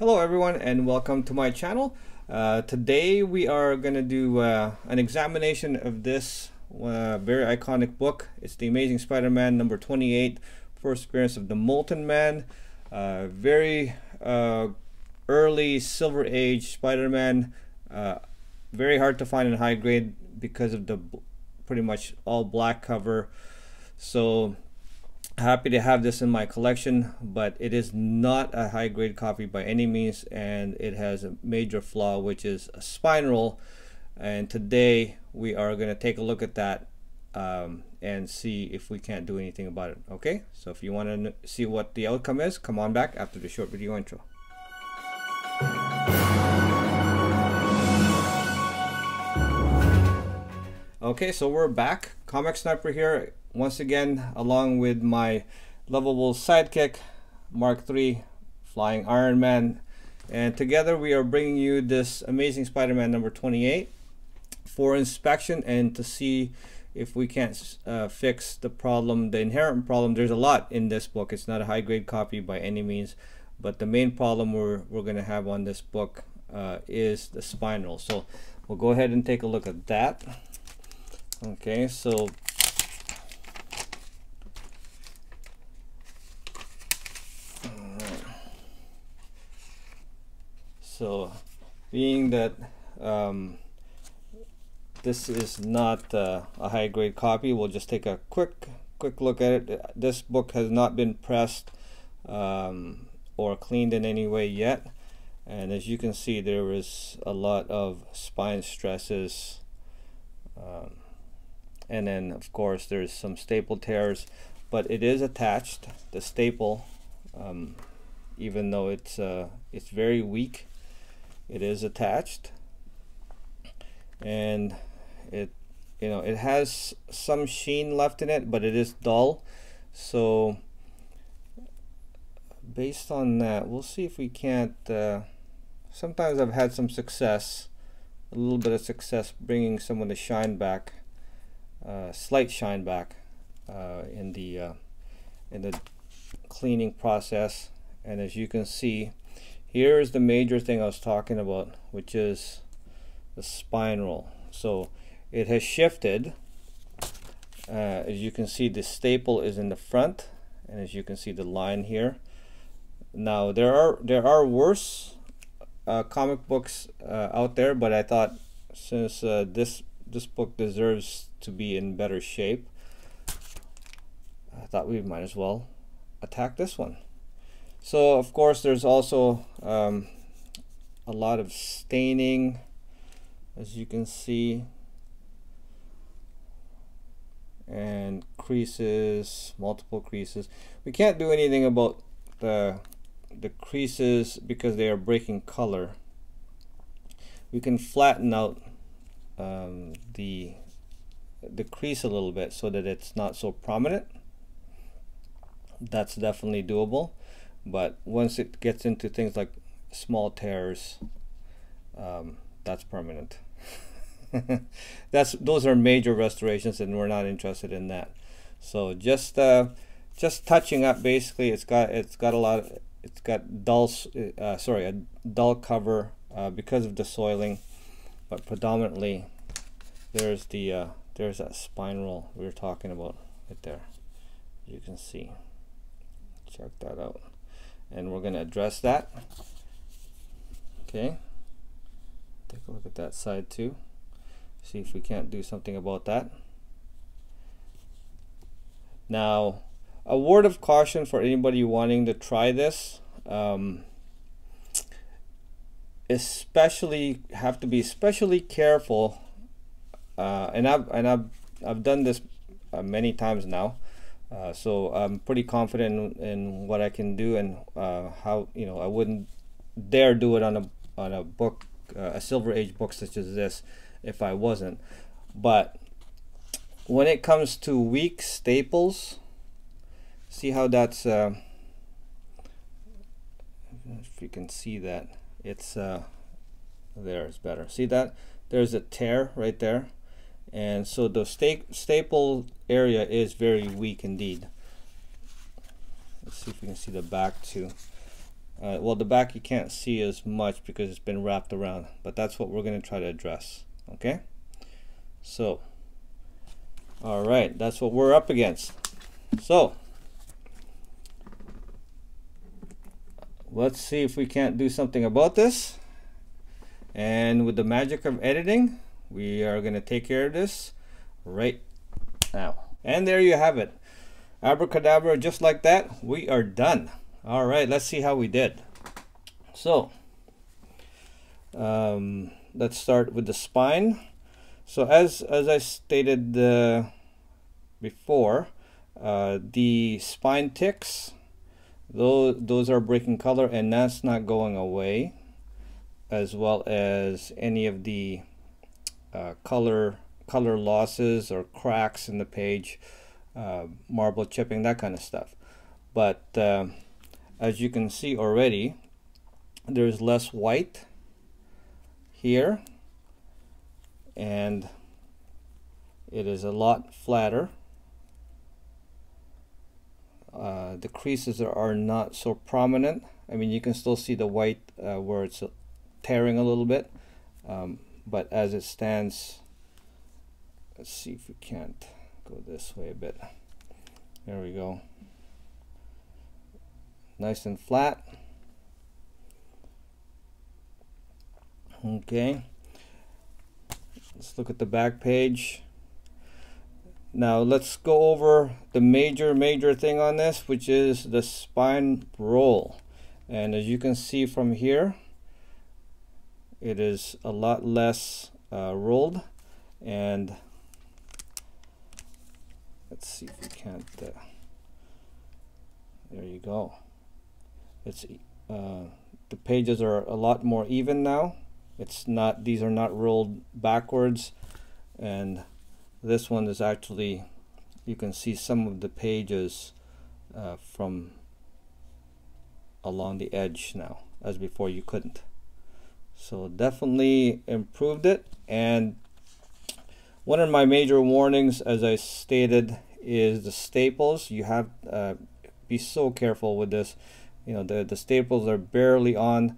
Hello everyone and welcome to my channel. Today we are going to do an examination of this very iconic book. It's The Amazing Spider-Man number 28, First Appearance of the Molten Man. Very early Silver Age Spider-Man. Very hard to find in high grade because of the pretty much all black cover. So happy to have this in my collection, but it is not a high grade copy by any means, and it has a major flaw, which is a spine roll. And today we are going to take a look at that and see if we can't do anything about it. Okay, so if you want to see what the outcome is, come on back after the short video intro. Okay, so we're back. Comic Sniper here once again, along with my lovable sidekick Mark III Flying Iron Man, and together we are bringing you this Amazing Spider-Man number 28 for inspection and to see if we can't fix the problem, the inherent problem. There's a lot in this book. It's not a high grade copy by any means, but the main problem we're going to have on this book is the spine roll. So we'll go ahead and take a look at that. Okay, so being that this is not a high grade copy, we'll just take a quick look at it. This book has not been pressed or cleaned in any way yet, and as you can see, there is a lot of spine stresses, and then of course there's some staple tears, but it is attached, the staple, even though it's very weak. It is attached, and it has some sheen left in it, but it is dull. So based on that, we'll see if we can't sometimes I've had some success, a little bit of success, bringing some of the shine back, slight shine back in the cleaning process. And as you can see, here's the major thing I was talking about, which is the spine roll. So it has shifted. As you can see, the staple is in the front, and as you can see the line here. Now there are worse comic books out there, but I thought since this book deserves to be in better shape, I thought we might as well attack this one. So of course there's also a lot of staining, as you can see, and creases, multiple creases. We can't do anything about the creases because they are breaking color. We can flatten out the crease a little bit so that it's not so prominent. That's definitely doable. But once it gets into things like small tears, that's permanent. Those are major restorations, and we're not interested in that. So just touching up, basically, it's got a dull cover because of the soiling, but predominantly there's that spine roll we were talking about right there. You can see. Check that out. And we're going to address that. Okay, take a look at that side too, see if we can't do something about that. Now, a word of caution for anybody wanting to try this, especially have to be especially careful, and I've done this many times now. So I'm pretty confident in what I can do, and how I wouldn't dare do it on a book, a Silver Age book such as this, if I wasn't. But when it comes to weak staples, see how that's if you can see that it's there, it's better. See that there's a tear right there. And so the staple area is very weak indeed. Let's see if we can see the back too. Well, the back you can't see as much because it's been wrapped around, but that's what we're going to try to address. Okay, so all right, that's what we're up against. So let's see if we can't do something about this. And with the magic of editing, we are going to take care of this right now. And there you have it. Abracadabra, just like that, we are done. All right, let's see how we did. So let's start with the spine. So as I stated before, the spine ticks, those are breaking color, and that's not going away, as well as any of the color losses or cracks in the page, marble chipping, that kind of stuff. But as you can see already, there's less white here, and it is a lot flatter. The creases are not so prominent. I mean, you can still see the white where it's tearing a little bit, but as it stands, let's see if we can't go this way a bit. There we go. Nice and flat. Okay, let's look at the back page. Now let's go over the major thing on this, which is the spine roll. And as you can see from here, it is a lot less rolled. And let's see if we can't, there you go. It's the pages are a lot more even now. It's not, these are not rolled backwards, and this one is actually, you can see some of the pages from along the edge now, as before you couldn't. So definitely improved it. And one of my major warnings, as I stated, is the staples. You have be so careful with this. You know, the staples are barely on,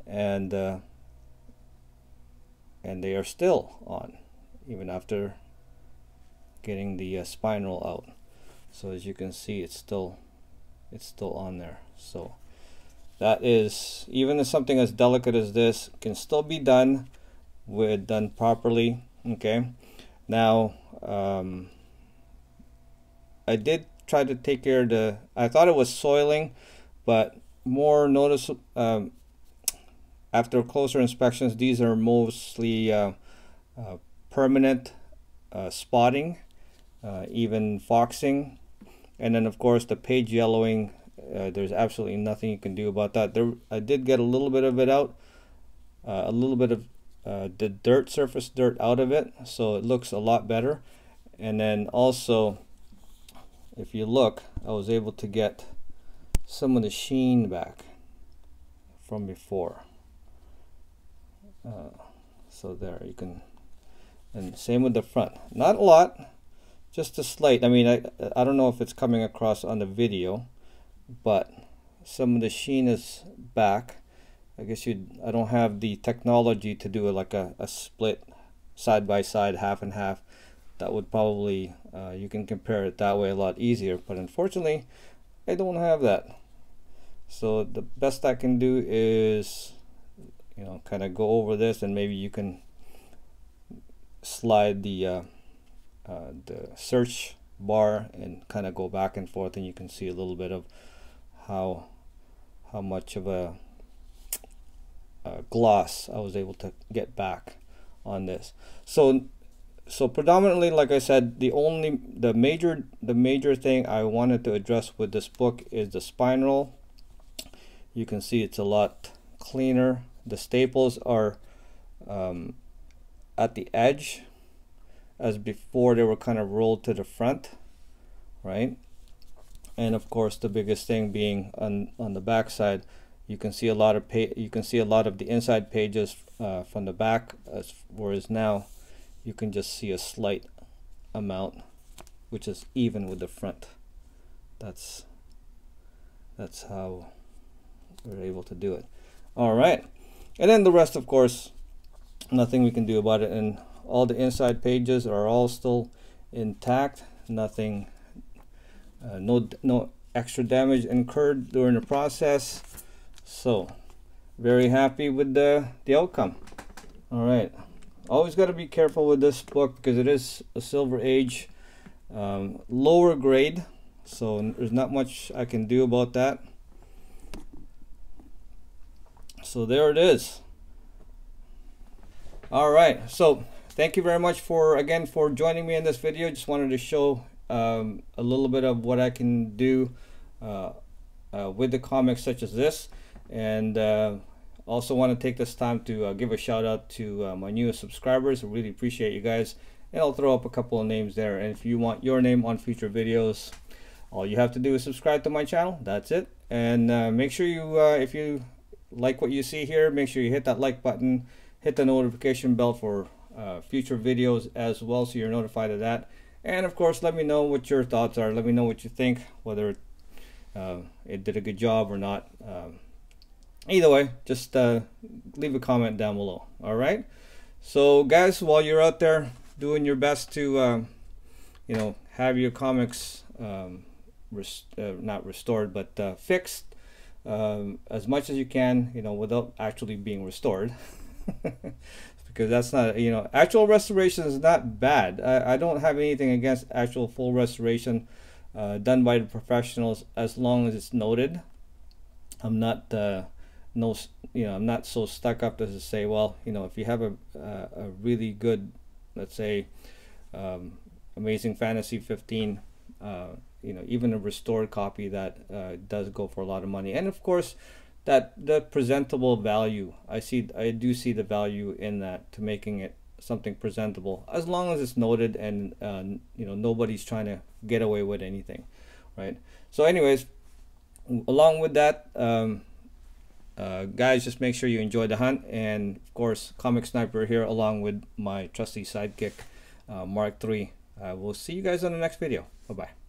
and they are still on even after getting the spine roll out. So as you can see, it's still on there. So that is, even if something as delicate as this can still be done done properly. Okay, now I did try to take care of I thought it was soiling, but more noticeable after closer inspections, these are mostly permanent spotting, even foxing, and then of course the page yellowing. There's absolutely nothing you can do about that. I did get a little bit of it out, a little bit of the surface dirt out of it, so it looks a lot better. And then also, if you look, I was able to get some of the sheen back from before. So there you can, and same with the front. Not a lot, just a slight. I mean, I don't know if it's coming across on the video, but some of the sheen is back. I guess I don't have the technology to do like a split side by side, half and half. That would probably you can compare it that way a lot easier, but unfortunately I don't have that. So the best I can do is, you know, kind of go over this, and maybe you can slide the search bar and kind of go back and forth, and you can see a little bit of how much of a gloss I was able to get back on this. So predominantly, like I said, the major thing I wanted to address with this book is the spine roll. You can see it's a lot cleaner. The staples are at the edge, as before they were kind of rolled to the front, right? And of course, the biggest thing being on the back side, you can see a lot of the inside pages from the back, whereas now you can just see a slight amount, which is even with the front. That's how we're able to do it. All right, and then the rest, of course, nothing we can do about it, and all the inside pages are all still intact. Nothing, no extra damage incurred during the process. So very happy with the outcome. All right, always got to be careful with this book because it is a Silver Age, lower grade, so there's not much I can do about that. So there it is. All right, so thank you very much for joining me in this video. Just wanted to show a little bit of what I can do with the comics such as this, and also want to take this time to give a shout out to my newest subscribers. I really appreciate you guys, and I'll throw up a couple of names there, and if you want your name on future videos, all you have to do is subscribe to my channel. That's it. And make sure you if you like what you see here, make sure you hit that like button, hit the notification bell for future videos as well, so you're notified of that. And of course, let me know what your thoughts are. Let me know what you think, whether it did a good job or not. Either way, just leave a comment down below. All right, so guys, while you're out there doing your best to you know, have your comics not restored, but fixed as much as you can, you know, without actually being restored. Because that's not, you know, actual restoration is not bad. I don't have anything against actual full restoration done by the professionals, as long as it's noted. I'm not I'm not so stuck up as to say, well, you know, if you have a really good, let's say, Amazing Fantasy 15, you know, even a restored copy, that does go for a lot of money. And of course, that the presentable value, I do see the value in that, to making it something presentable, as long as it's noted and you know, nobody's trying to get away with anything, right? So anyways, along with that, guys, just make sure you enjoy the hunt, and of course, Comic Sniper here along with my trusty sidekick, Mark III. We'll see you guys on the next video. Bye bye.